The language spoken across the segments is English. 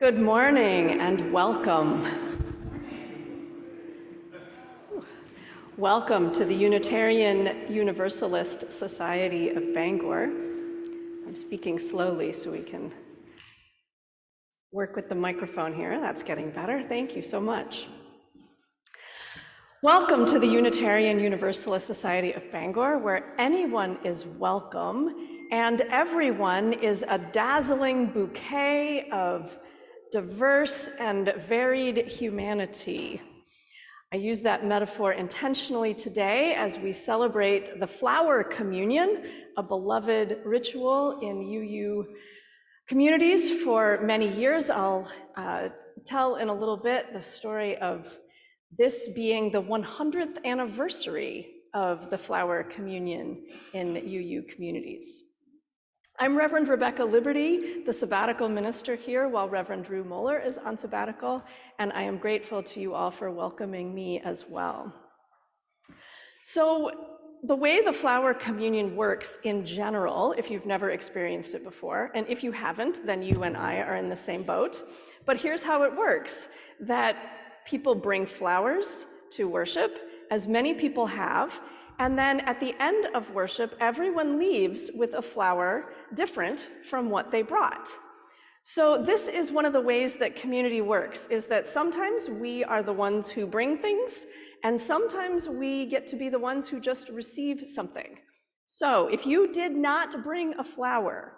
Good morning and welcome. Welcome to the Unitarian Universalist Society of Bangor. I'm speaking slowly so we can work with the microphone here. That's getting better. Thank you so much. Welcome to the Unitarian Universalist Society of Bangor, where anyone is welcome and everyone is a dazzling bouquet of diverse and varied humanity. I use that metaphor intentionally today as we celebrate the flower communion, a beloved ritual in UU communities for many years. I'll tell in a little bit the story of this being the 100th anniversary of the flower communion in UU communities. I'm Reverend Rebecca Liberty, the sabbatical minister here, while Reverend Drew Moeller is on sabbatical, and I am grateful to you all for welcoming me as well. So the way the flower communion works in general, if you've never experienced it before, and if you haven't, then you and I are in the same boat, but here's how it works, that people bring flowers to worship, as many people have, and then at the end of worship, everyone leaves with a flower different from what they brought. So this is one of the ways that community works, is that sometimes we are the ones who bring things, and sometimes we get to be the ones who just receive something. So if you did not bring a flower,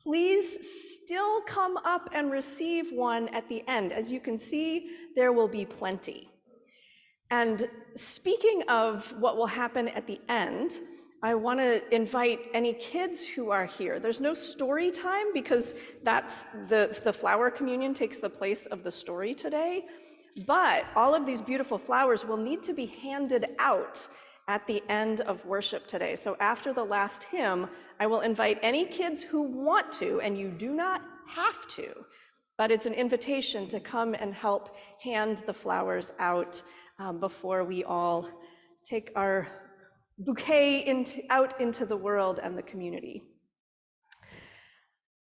please still come up and receive one at the end. As you can see, there will be plenty. And speaking of what will happen at the end, I want to invite any kids who are here. There's no story time because that's the flower communion takes the place of the story today. But all of these beautiful flowers will need to be handed out at the end of worship today. So after the last hymn, I will invite any kids who want to, and you do not have to, but it's an invitation to come and help hand the flowers out before we all take our bouquet out into the world and the community.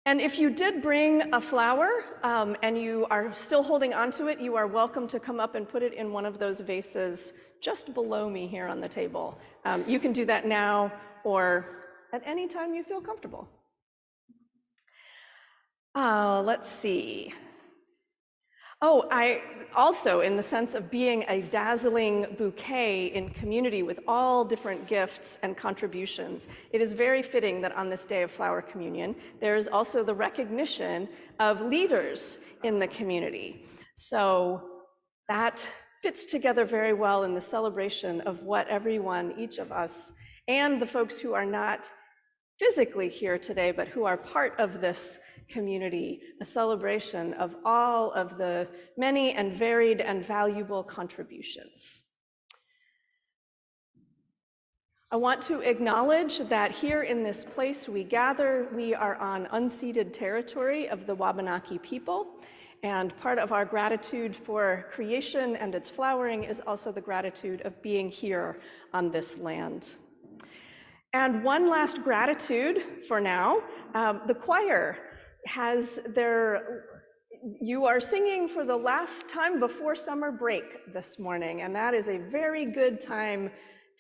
And if you did bring a flower and you are still holding onto it, you are welcome to come up and put it in one of those vases just below me here on the table. You can do that now or at any time you feel comfortable. Let's see. Oh, I also, in the sense of being a dazzling bouquet in community with all different gifts and contributions, it is very fitting that on this day of flower communion, there is also the recognition of leaders in the community. So that fits together very well in the celebration of what everyone, each of us, and the folks who are not physically here today, but who are part of this community, a celebration of all of the many and varied and valuable contributions. I want to acknowledge that here in this place we gather, we are on unceded territory of the Wabanaki people, and part of our gratitude for creation and its flowering is also the gratitude of being here on this land. And one last gratitude for now, the choir has you are singing for the last time before summer break this morning, and that is a very good time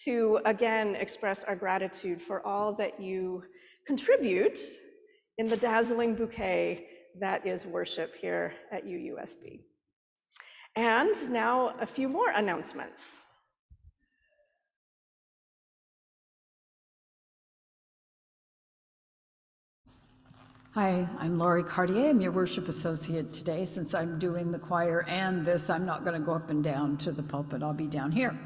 to again express our gratitude for all that you contribute in the dazzling bouquet that is worship here at UUSB. And now a few more announcements. Hi, I'm Laurie Cartier. I'm your worship associate today. Since I'm doing the choir and this, I'm not going to go up and down to the pulpit. I'll be down here.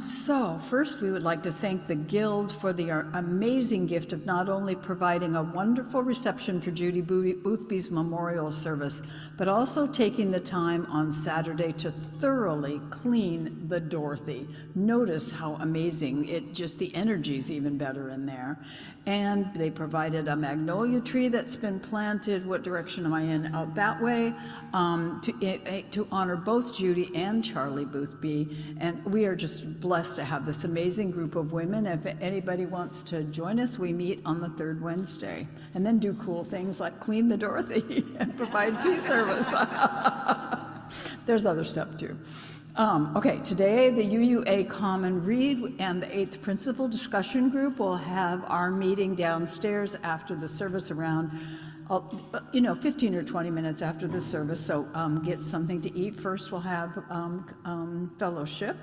So first we would like to thank the Guild for the amazing gift of not only providing a wonderful reception for Judy Boothby's memorial service, but also taking the time on Saturday to thoroughly clean the Dorothy. Notice how amazing the energy's even better in there. And they provided a magnolia tree that's been planted. What direction am I in? Out that way, to honor both Judy and Charlie Boothby. And we are just blessed to have this amazing group of women. If anybody wants to join us, we meet on the third Wednesday. and then do cool things like clean the Dorothy and provide tea service. There's other stuff too. Okay, today the UUA Common Read and the 8th Principal Discussion Group will have our meeting downstairs after the service around 15 or 20 minutes after the service, so get something to eat. First we'll have fellowship.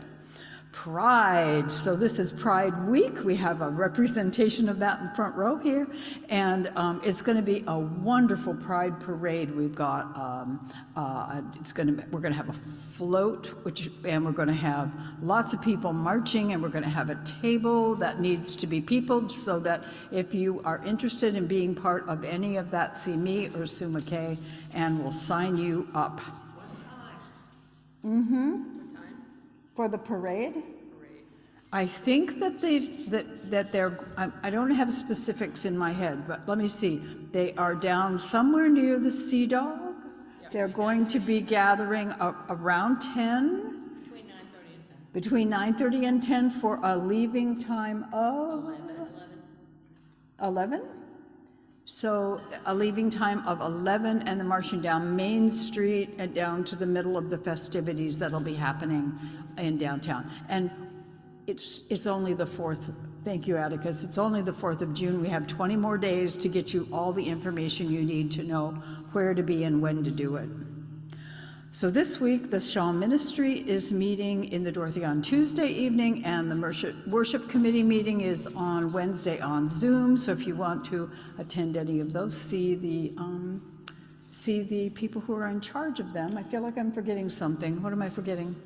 Pride, so this is Pride Week. We have a representation of that in the front row here, and it's going to be a wonderful Pride parade. We've got we're going to have a float, and we're going to have lots of people marching, and we're going to have a table that needs to be peopled, so that if you are interested in being part of any of that, see me or Sue McKay, and we'll sign you up. For the parade? I think that I don't have specifics in my head, but let me see. They are down somewhere near the Sea Dog. They're going to be gathering around 10. Between 9:30 and 10 for a leaving time of 11? So a leaving time of 11, and then marching down Main Street and down to the middle of the festivities that'll be happening in downtown. And it's only the 4th. Thank you, Atticus. It's only the 4th of June. We have 20 more days to get you all the information you need to know where to be and when to do it. So this week, the Shaw Ministry is meeting in the Dorothy on Tuesday evening, and the Worship Committee meeting is on Wednesday on Zoom. So if you want to attend any of those, see the people who are in charge of them. I feel like I'm forgetting something. What am I forgetting?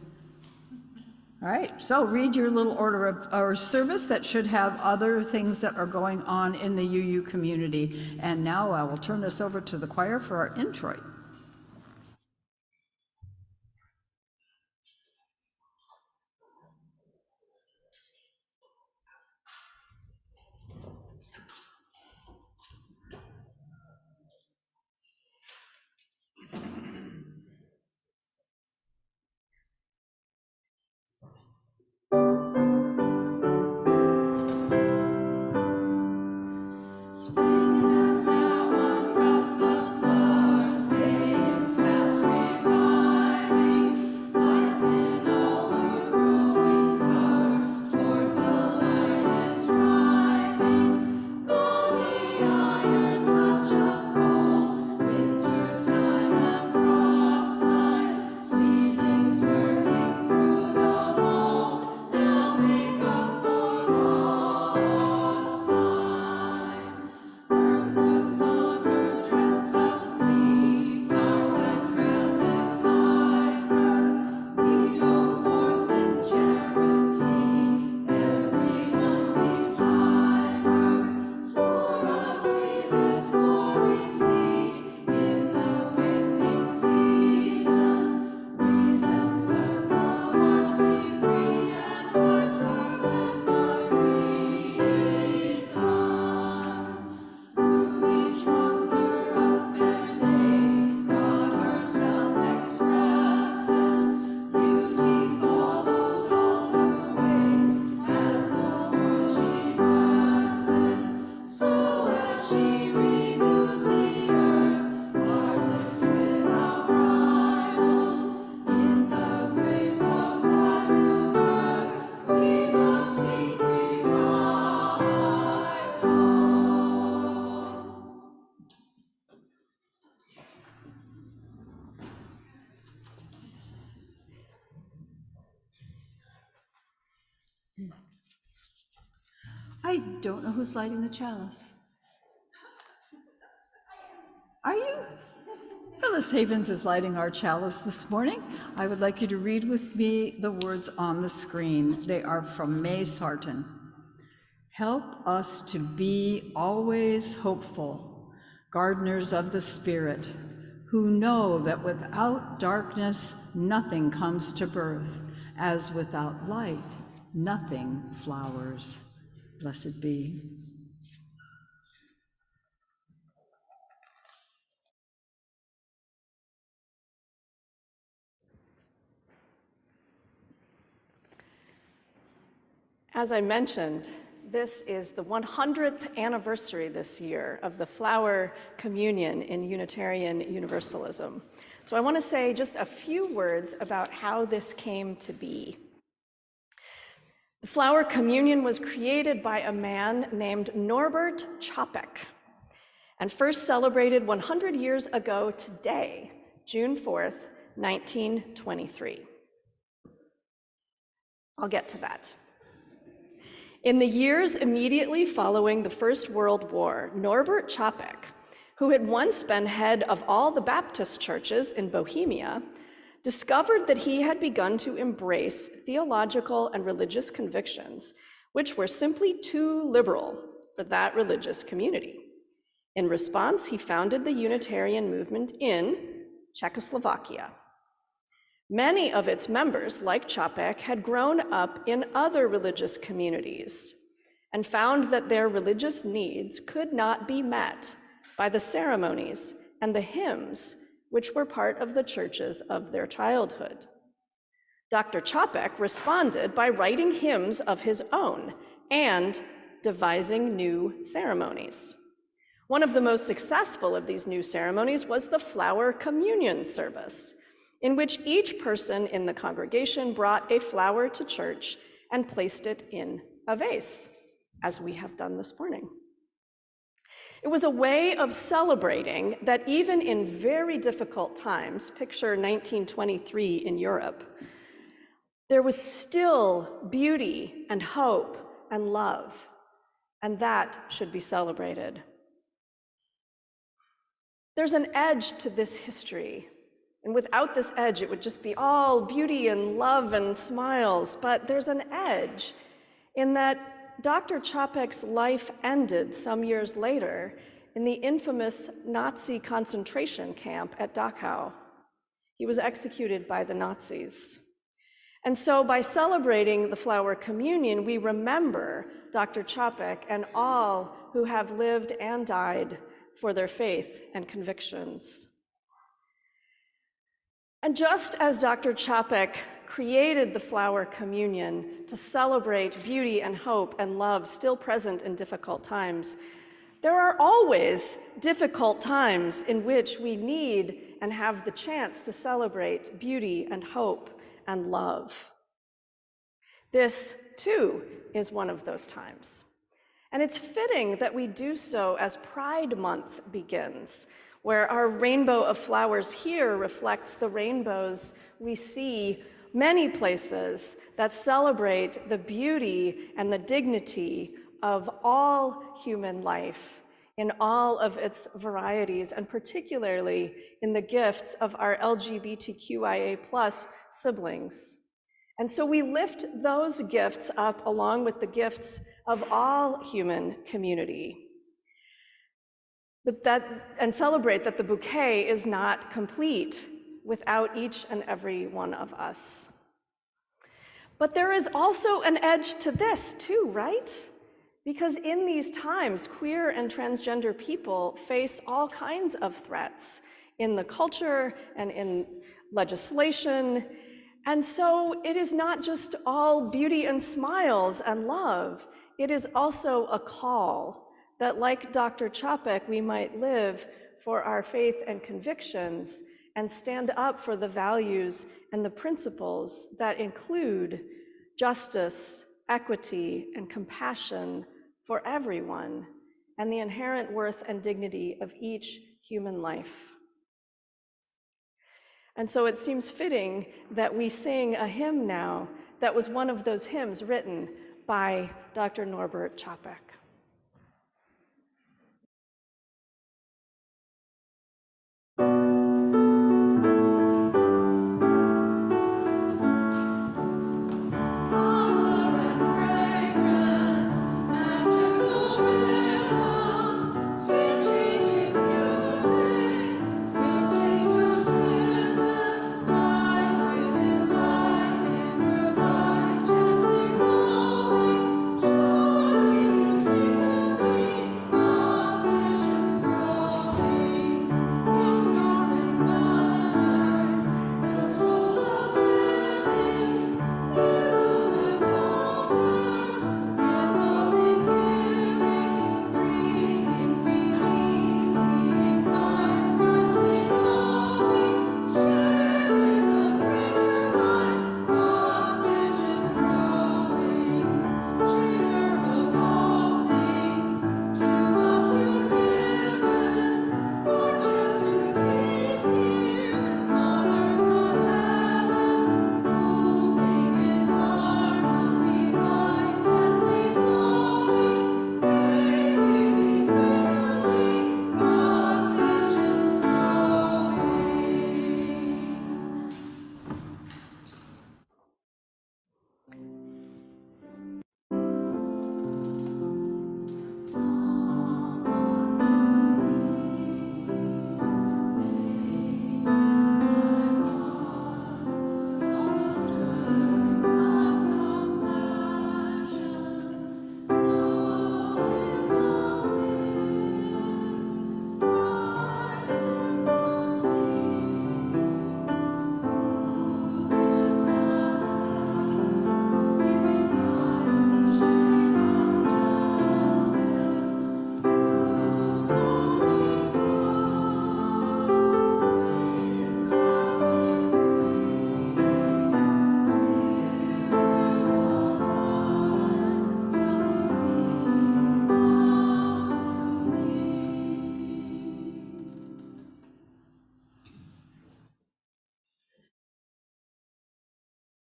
All right, so read your little order of our service that should have other things that are going on in the UU community. And now I will turn this over to the choir for our introit. I don't know who's lighting the chalice. Are you? Phyllis Havens is lighting our chalice this morning. I would like you to read with me the words on the screen. They are from May Sarton. Help us to be always hopeful, gardeners of the Spirit, who know that without darkness nothing comes to birth, as without light nothing flowers. Blessed be. As I mentioned, this is the 100th anniversary this year of the Flower Communion in Unitarian Universalism. So I want to say just a few words about how this came to be. The Flower Communion was created by a man named Norbert Čapek and first celebrated 100 years ago today, June 4th, 1923. I'll get to that. In the years immediately following the First World War, Norbert Čapek, who had once been head of all the Baptist churches in Bohemia, discovered that he had begun to embrace theological and religious convictions which were simply too liberal for that religious community. In response, he founded the Unitarian movement in Czechoslovakia. Many of its members, like Čapek, had grown up in other religious communities and found that their religious needs could not be met by the ceremonies and the hymns which were part of the churches of their childhood. Dr. Čapek responded by writing hymns of his own and devising new ceremonies. One of the most successful of these new ceremonies was the Flower Communion service, in which each person in the congregation brought a flower to church and placed it in a vase, as we have done this morning. It was a way of celebrating that even in very difficult times, picture 1923 in Europe, there was still beauty and hope and love, and that should be celebrated. There's an edge to this history, and without this edge, it would just be all beauty and love and smiles, but there's an edge in that Dr. Čapek's life ended some years later in the infamous Nazi concentration camp at Dachau. He was executed by the Nazis. And so by celebrating the Flower Communion, we remember Dr. Čapek and all who have lived and died for their faith and convictions. And just as Dr. Čapek created the Flower Communion to celebrate beauty and hope and love still present in difficult times, there are always difficult times in which we need and have the chance to celebrate beauty and hope and love. This, too, is one of those times. And it's fitting that we do so as Pride Month begins, where our rainbow of flowers here reflects the rainbows we see many places that celebrate the beauty and the dignity of all human life in all of its varieties, and particularly in the gifts of our LGBTQIA+ siblings. And so we lift those gifts up along with the gifts of all human community. And celebrate that the bouquet is not complete without each and every one of us. But there is also an edge to this too, right? Because in these times, queer and transgender people face all kinds of threats in the culture and in legislation. And so it is not just all beauty and smiles and love, it is also a call that, like Dr. Čapek, we might live for our faith and convictions and stand up for the values and the principles that include justice, equity, and compassion for everyone, and the inherent worth and dignity of each human life. And so it seems fitting that we sing a hymn now that was one of those hymns written by Dr. Norbert Čapek. Surely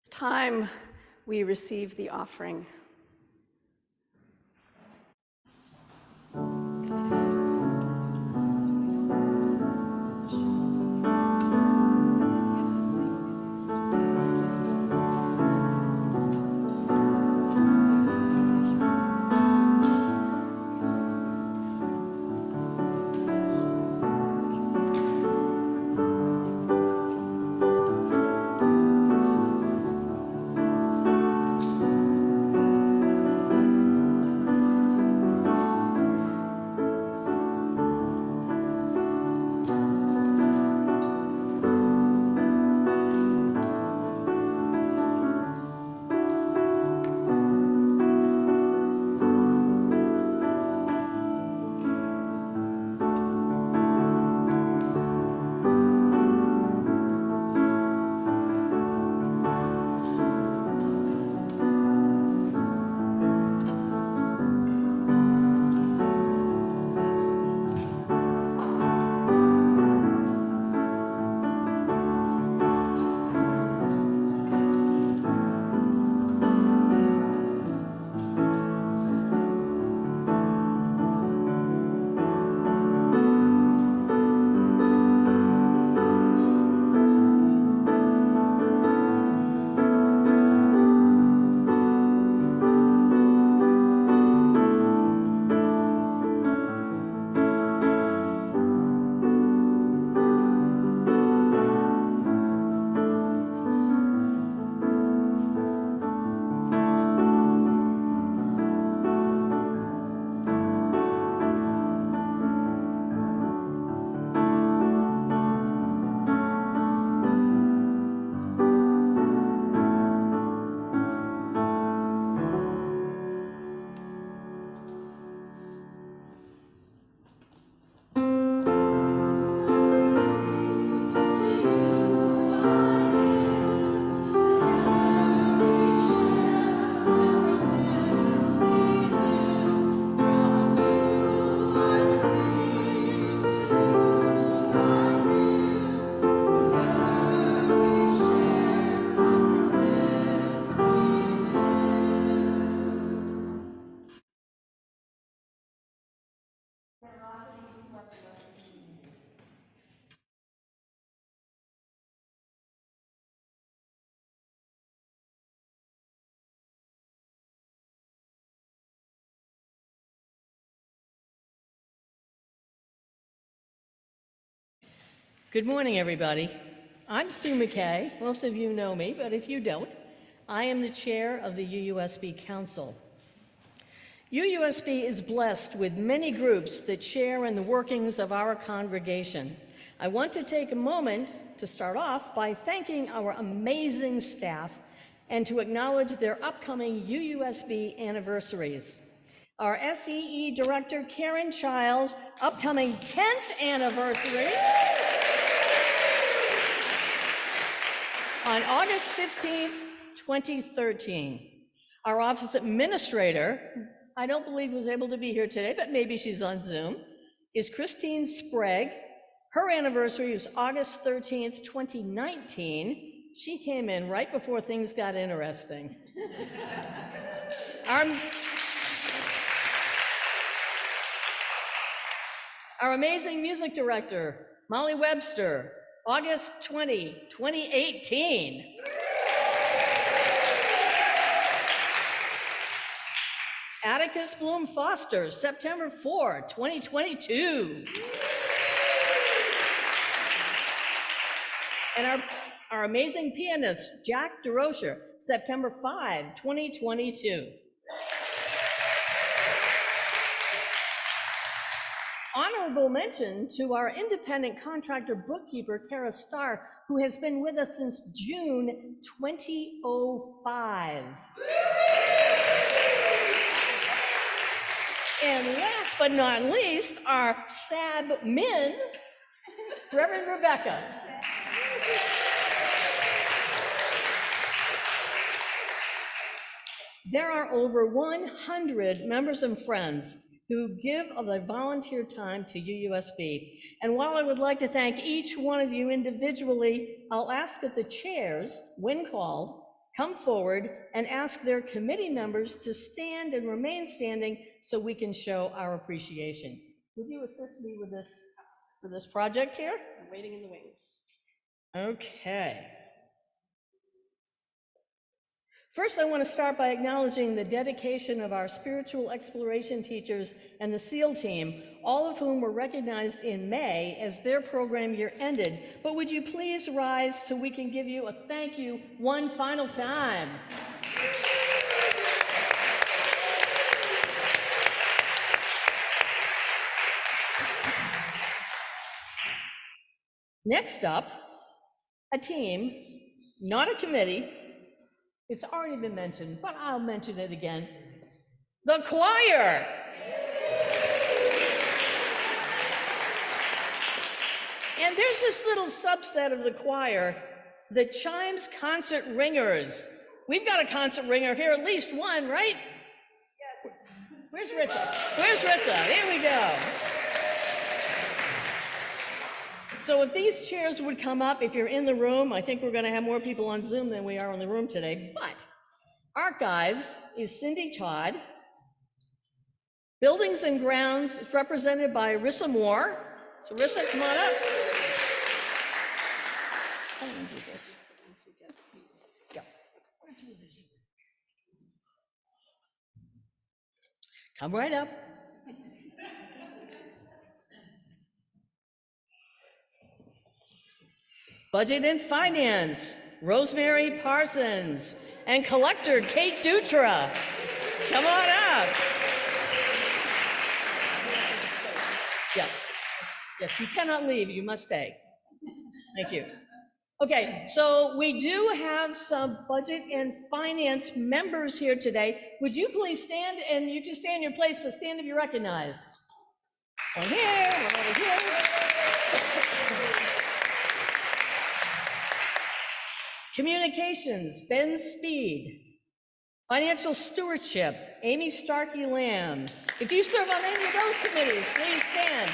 It's time we receive the offering. Good morning, everybody. I'm Sue McKay. Most of you know me, but if you don't, I am the chair of the UUSB Council. UUSB is blessed with many groups that share in the workings of our congregation. I want to take a moment to start off by thanking our amazing staff and to acknowledge their upcoming UUSB anniversaries. Our SEE Director, Karen Childs, upcoming 10th anniversary on August 15th, 2013. Our office administrator, I don't believe was able to be here today, but maybe she's on Zoom, is Christine Sprague. Her anniversary was August 13th, 2019. She came in right before things got interesting. Our amazing music director, Molly Webster, August 20, 2018. Atticus Bloom Foster, September 4, 2022. And our amazing pianist, Jack DeRocher, September 5, 2022. Honorable mention to our independent contractor bookkeeper, Kara Starr, who has been with us since June 2005. And last but not least, our SAB Min, Reverend Rebecca. There are over 100 members and friends who give of their volunteer time to UUSB. And while I would like to thank each one of you individually, I'll ask that the chairs, when called, come forward and ask their committee members to stand and remain standing so we can show our appreciation. Would you assist me with this, for this project here? I'm waiting in the wings. Okay. First, I want to start by acknowledging the dedication of our spiritual exploration teachers and the SEAL team, all of whom were recognized in May as their program year ended. But would you please rise so we can give you a thank you one final time? Next up, a team, not a committee. It's already been mentioned, but I'll mention it again. The choir. And there's this little subset of the choir, the Chimes Concert Ringers. We've got a concert ringer here, at least one, right? Yes. Where's Rissa? Where's Rissa? There we go. So if these chairs would come up, if you're in the room, I think we're going to have more people on Zoom than we are in the room today, but Archives is Cindy Todd. Buildings and Grounds is represented by Rissa Moore. So Rissa, come on up. I'm going to do this. Yeah. Come right up. Budget and Finance, Rosemary Parsons, and Collector Kate Dutra. Come on up. Yes, yes, you cannot leave, you must stay. Thank you. Okay, so we do have some Budget and Finance members here today. Would you please stand, and you can stay in your place, but stand to be recognized. One here, one over here. Communications, Ben Speed. Financial Stewardship, Amy Starkey Lamb. If you serve on any of those committees, please stand.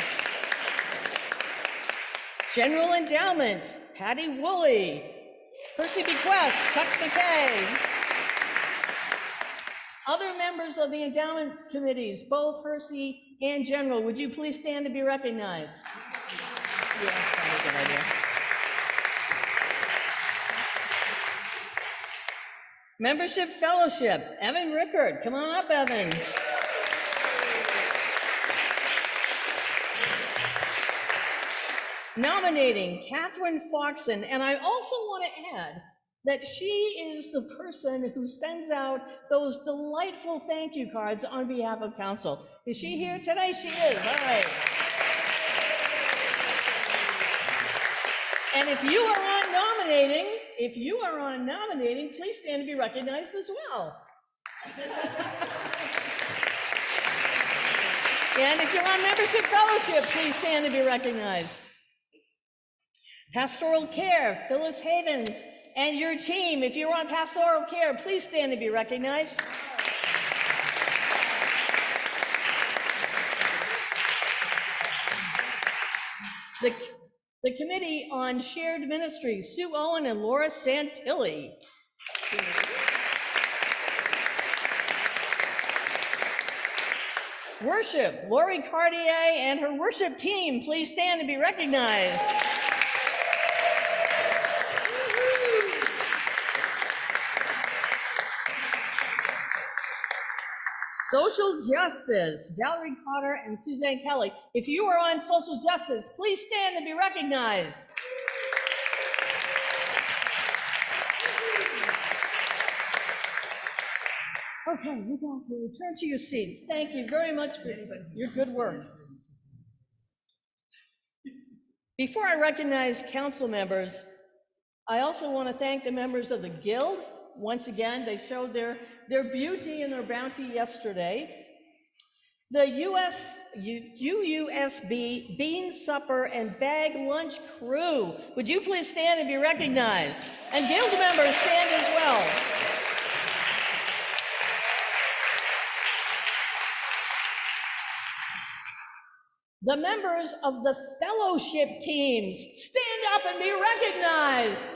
General Endowment, Patty Woolley. Percy Bequest, Chuck McKay. Other members of the endowment committees, both Hersey and General, would you please stand to be recognized? Yeah, that's probably a good idea. Membership Fellowship, Evan Rickard. Come on up, Evan. Nominating, Catherine Foxon. And I also want to add that she is the person who sends out those delightful thank you cards on behalf of council. Is she here today? She is. All right. And if you are on nominating, please stand to be recognized as well. And if you're on Membership Fellowship, please stand to be recognized. Pastoral Care, Phyllis Havens, and your team, if you're on Pastoral Care, please stand to be recognized. The Committee on Shared Ministries, Sue Owen and Laura Santilli. Worship, Lori Cartier and her worship team, please stand to be recognized. Social Justice, Valerie Cotter and Suzanne Kelly. If you are on Social Justice, please stand and be recognized. Okay, you can return to your seats. Thank you very much for your good work. Before I recognize council members, I also want to thank the members of the Guild. Once again, they showed their beauty and their bounty yesterday. The UUSB Bean Supper and Bag Lunch crew. Would you please stand and be recognized? And Guild members stand as well. The members of the fellowship teams, stand up and be recognized.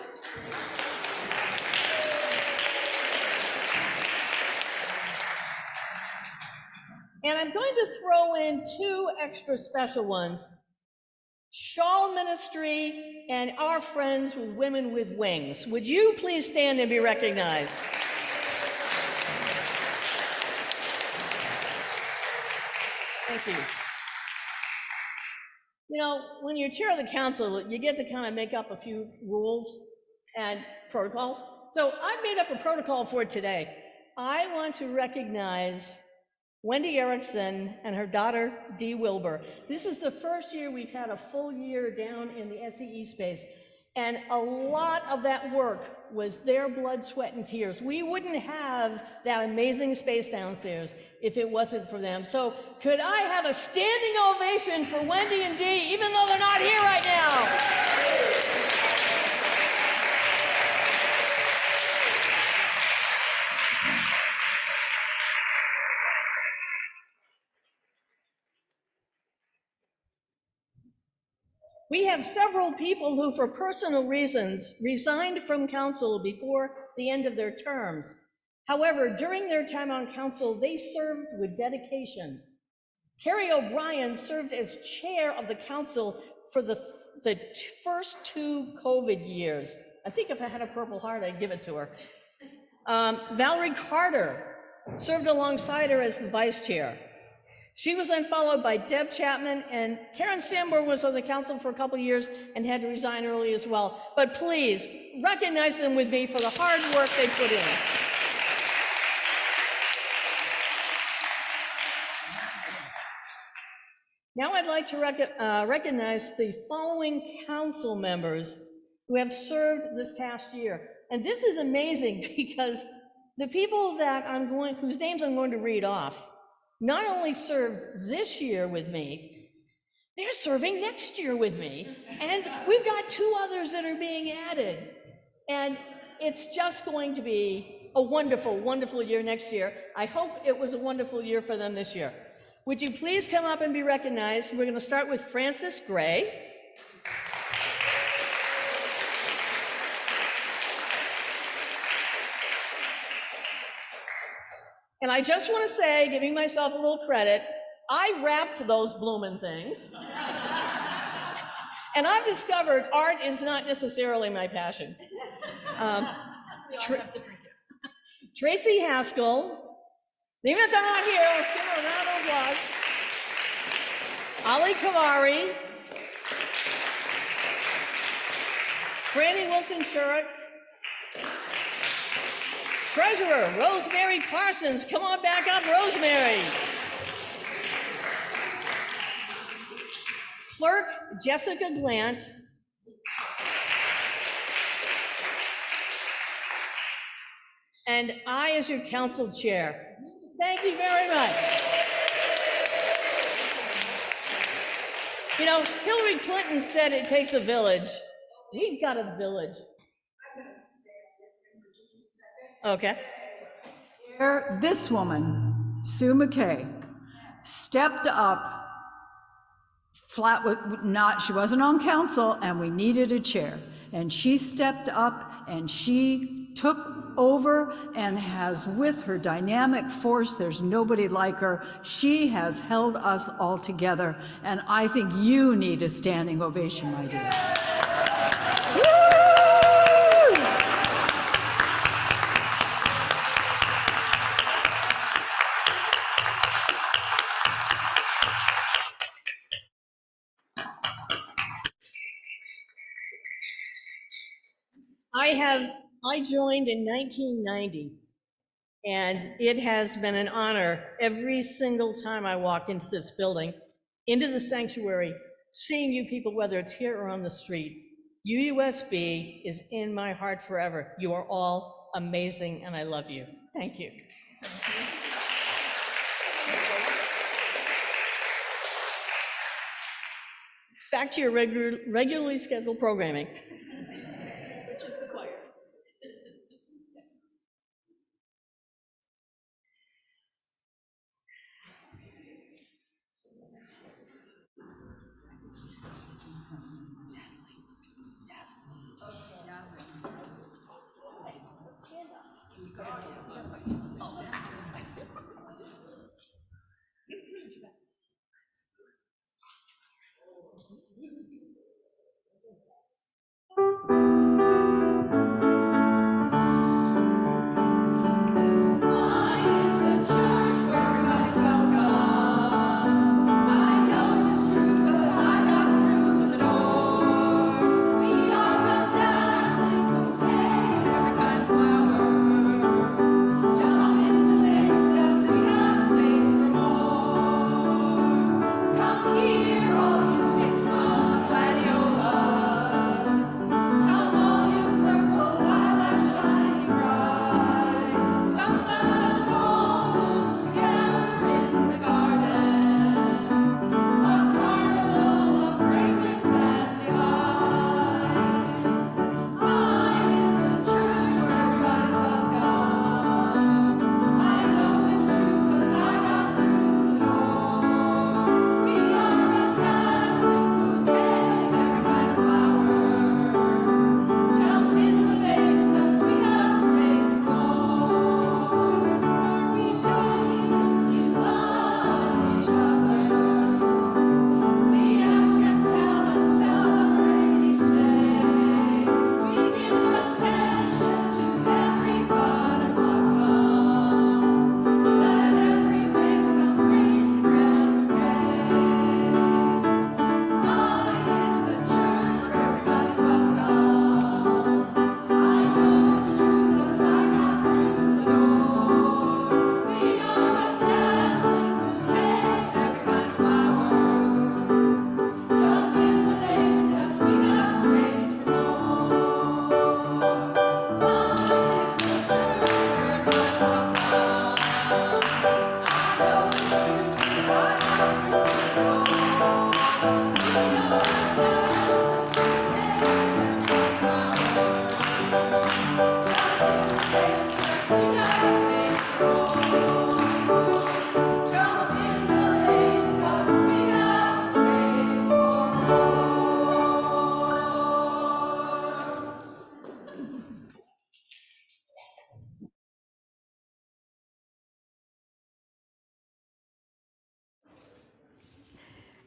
And I'm going to throw in two extra special ones. Shawl Ministry and our friends with Women with Wings. Would you please stand and be recognized? Thank you. You know, when you're chair of the council, you get to kind of make up a few rules and protocols. So I made up a protocol for today. I want to recognize Wendy Erickson and her daughter, Dee Wilbur. This is the first year we've had a full year down in the SEE space, and a lot of that work was their blood, sweat, and tears. We wouldn't have that amazing space downstairs if it wasn't for them. So could I have a standing ovation for Wendy and Dee, even though they're not here right now? We have several people who, for personal reasons, resigned from council before the end of their terms. However, during their time on council, they served with dedication. Carrie O'Brien served as chair of the council for the first 2 COVID years. I think if I had a Purple Heart, I'd give it to her. Valerie Carter served alongside her as the vice chair. She was then followed by Deb Chapman, and Karen Sambor was on the council for a couple of years and had to resign early as well. But please, recognize them with me for the hard work they put in. Now I'd like to recognize the following council members who have served this past year. And this is amazing because the people that whose names I'm going to read off, not only served this year with me, they're serving next year with me. And we've got 2 others that are being added. And it's just going to be a wonderful, wonderful year next year. I hope it was a wonderful year for them this year. Would you please come up and be recognized? We're going to start with Frances Gray. And I just want to say, giving myself a little credit, I wrapped those bloomin' things. And I've discovered art is not necessarily my passion. Tracy Haskell, even if they're not here, let's give her a round of applause. Ali Kavari, Franny Wilson-Shurik, Treasurer Rosemary Parsons, come on back up, Rosemary. Clerk Jessica Glant. And I, as your council chair. Thank you very much. You know, Hillary Clinton said it takes a village. We've got a village. Okay. This woman, Sue McKay, stepped up. She wasn't on council, and we needed a chair. And she stepped up and she took over and has, with her dynamic force, there's nobody like her, she has held us all together. And I think you need a standing ovation, my dear. I joined in 1990, and it has been an honor every single time I walk into this building, into the sanctuary, seeing you people, whether it's here or on the street. UUSB is in my heart forever. You are all amazing, and I love you. Thank you. Back to your regularly scheduled programming. Which is the choir.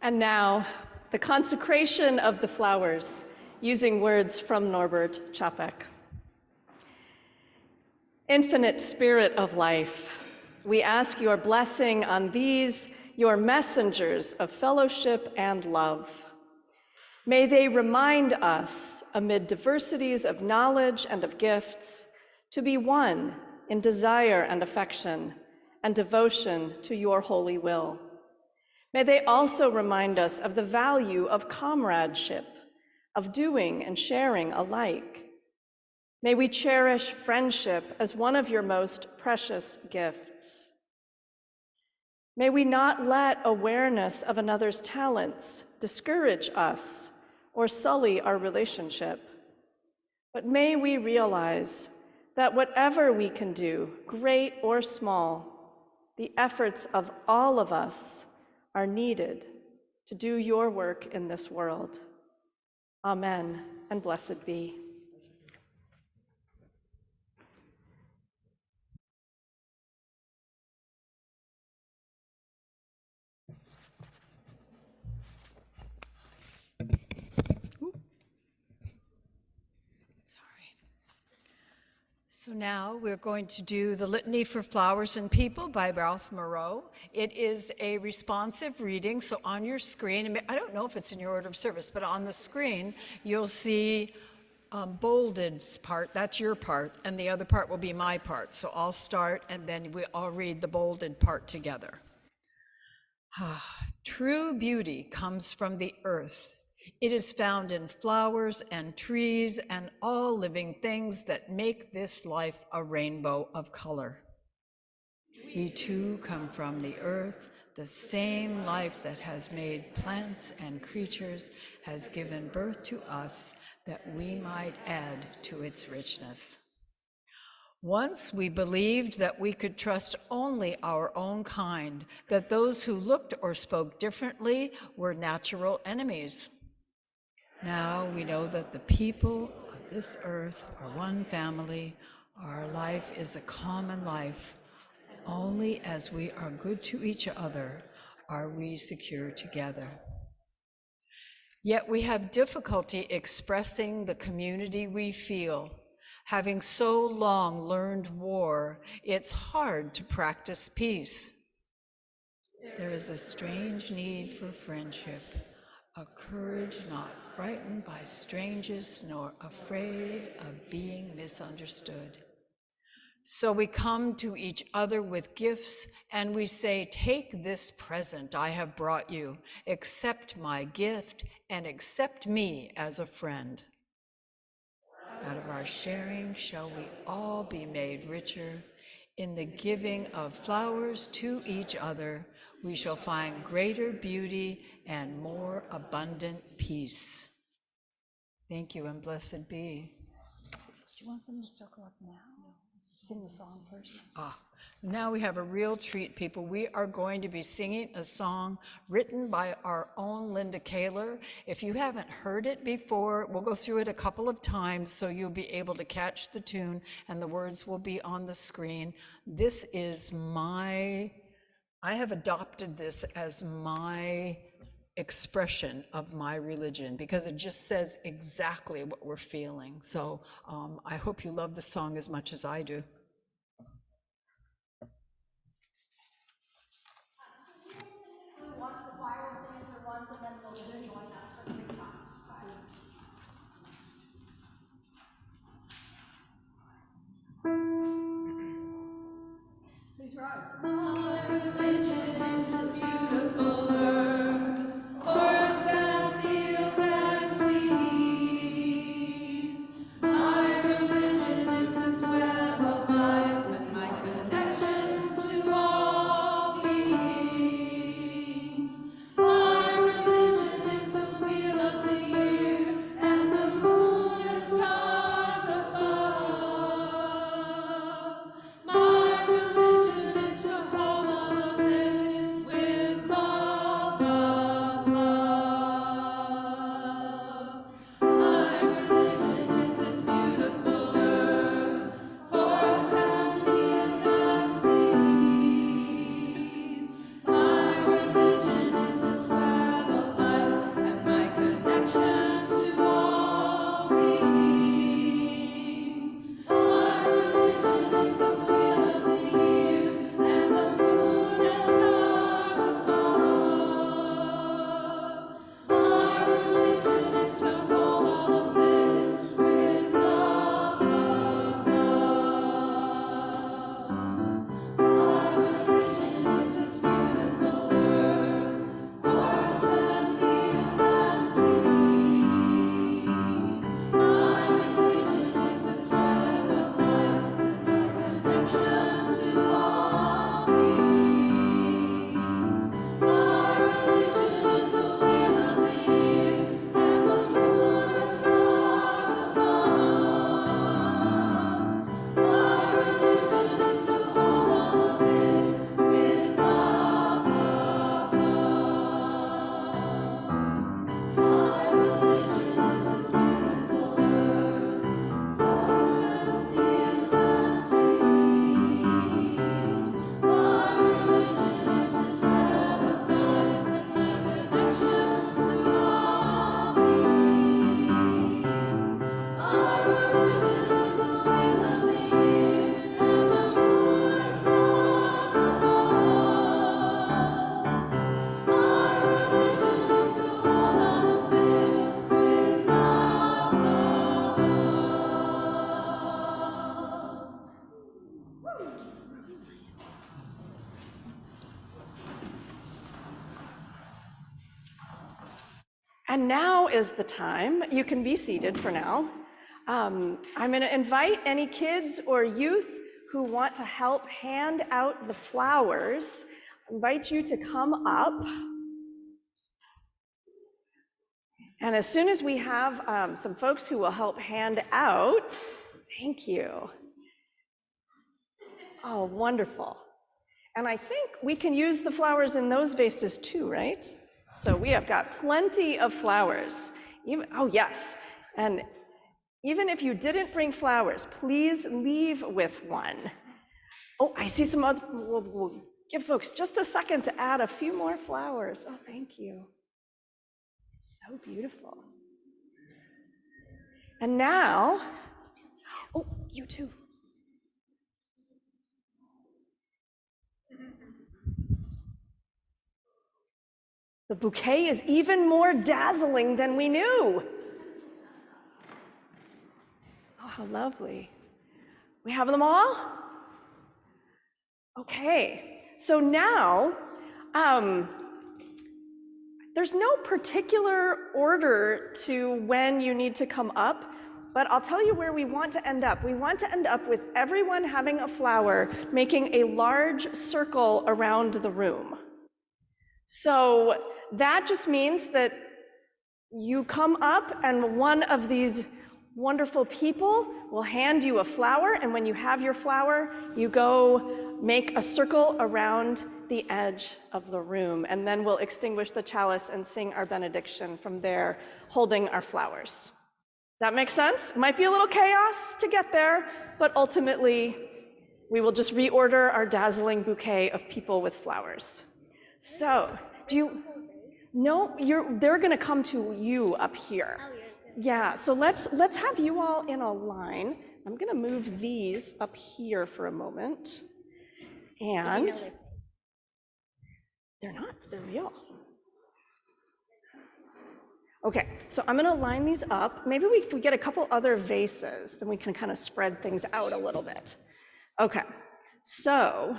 And now, the consecration of the flowers, using words from Norbert Čapek. Infinite Spirit of life, we ask your blessing on these, your messengers of fellowship and love. May they remind us, amid diversities of knowledge and of gifts, to be one in desire and affection and devotion to your holy will. May they also remind us of the value of comradeship, of doing and sharing alike. May we cherish friendship as one of your most precious gifts. May we not let awareness of another's talents discourage us or sully our relationship, but may we realize that whatever we can do, great or small, the efforts of all of us are needed to do your work in this world. Amen, and blessed be. So now we're going to do the Litany for Flowers and People by Ralph Moreau. It is a responsive reading, so on your screen, I don't know if it's in your order of service, but on the screen you'll see bolded part, that's your part, and the other part will be my part. So I'll start and then we all read the bolded part together. True beauty comes from the earth. It is found in flowers and trees and all living things that make this life a rainbow of color. We too come from the earth. The same life that has made plants and creatures has given birth to us that we might add to its richness. Once we believed that we could trust only our own kind, that those who looked or spoke differently were natural enemies. Now we know that the people of this earth are one family. Our life is a common life. Only as we are good to each other are we secure together. Yet we have difficulty expressing the community we feel. Having so long learned war, it's hard to practice peace. There is a strange need for friendship, a courage not frightened by strangers nor afraid of being misunderstood. So we come to each other with gifts and we say, take this present I have brought you, accept my gift and accept me as a friend. Out of our sharing shall we all be made richer. In the giving of flowers to each other, we shall find greater beauty and more abundant peace. Thank you and blessed be. Do you want them to circle up now? Sing the song first. Now we have a real treat, people. We are going to be singing a song written by our own Linda Kaler. If you haven't heard it before, we'll go through it a couple of times so you'll be able to catch the tune and the words will be on the screen. This is I have adopted this as my expression of my religion because it just says exactly what we're feeling. So I hope you love the song as much as I do. Once the choir will sing for once, and then they'll just join us for 3 times. Please rise. My religion is as beautiful earth, forests and fields and seas. My religion is this web of life and my connection to all beings. My religion is the wheel of the year and the moon and stars above. My religion is to hold all of this And now is the time. You can be seated for now. I'm going to invite any kids or youth who want to help hand out the flowers. I invite you to come up. And as soon as we have some folks who will help hand out, thank you. Oh, wonderful. And I think we can use the flowers in those vases too, right? So we have got plenty of flowers. Oh, yes. And even if you didn't bring flowers, please leave with one. Oh, I see some other, we'll give folks just a second to add a few more flowers. Oh, thank you. So beautiful. And now, oh, you too. The bouquet is even more dazzling than we knew. Oh, how lovely. We have them all? Okay, so now, there's no particular order to when you need to come up, but I'll tell you where we want to end up. We want to end up with everyone having a flower, making a large circle around the room. So that just means that you come up and one of these wonderful people will hand you a flower, and when you have your flower, you go make a circle around the edge of the room, and then we'll extinguish the chalice and sing our benediction from there, holding our flowers. Does that make sense? Might be a little chaos to get there, but ultimately, we will just reorder our dazzling bouquet of people with flowers. So, they're gonna come to you up here. Yeah, so let's have you all in a line. I'm gonna move these up here for a moment. And they're not, they're real. Okay, so I'm gonna line these up. Maybe if we get a couple other vases, then we can kind of spread things out a little bit. Okay, so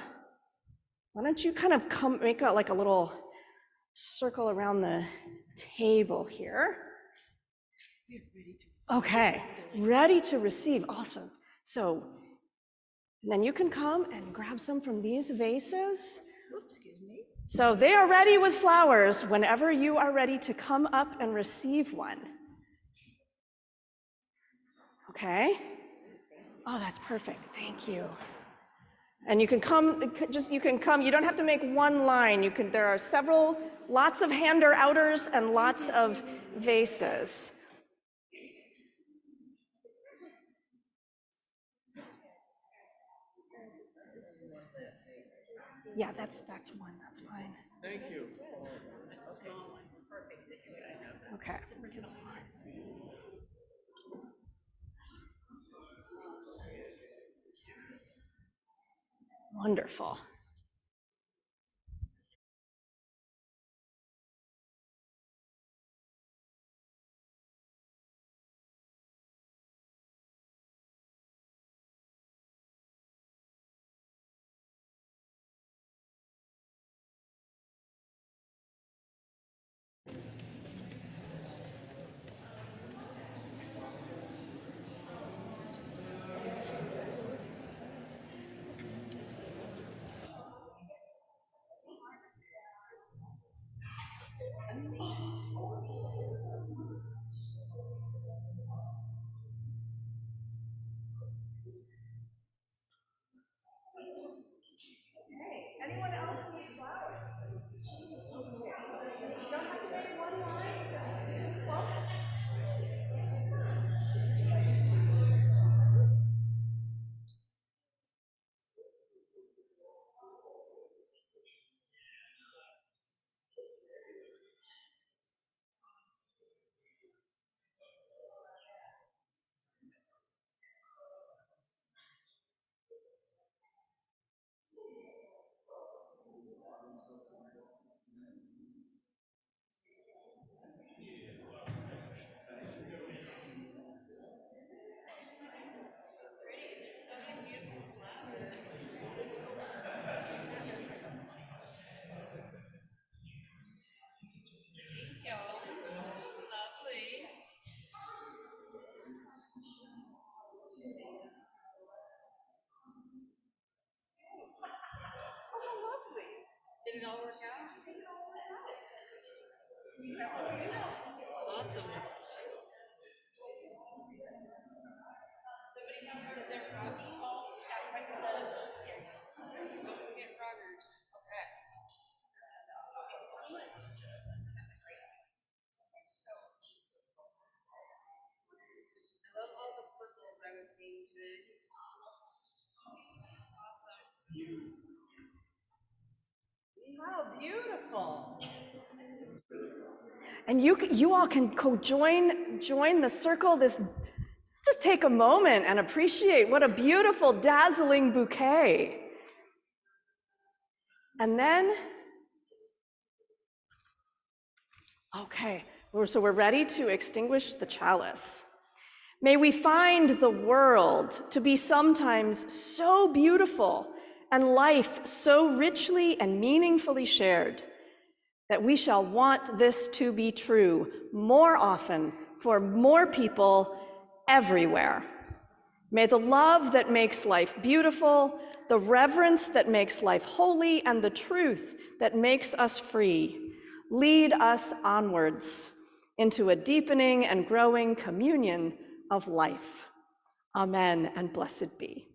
why don't you kind of make like a little circle around the table here. Okay, ready to receive, awesome. So then you can come and grab some from these vases. So they are ready with flowers whenever you are ready to come up and receive one. Okay? Oh, that's perfect, thank you. And you can come, you don't have to make one line. There are lots of hander-outers and lots of vases. Yeah, that's one, that's fine. Thank you. Okay. Wonderful. Anyone else need flowers? You don't have to make one line. Wow, beautiful. And you all can join the circle. Let's just take a moment and appreciate what a beautiful, dazzling bouquet. And then, okay, so we're ready to extinguish the chalice. May we find the world to be sometimes so beautiful and life so richly and meaningfully shared that we shall want this to be true more often for more people everywhere. May the love that makes life beautiful, the reverence that makes life holy, and the truth that makes us free lead us onwards into a deepening and growing communion of life. Amen, and blessed be.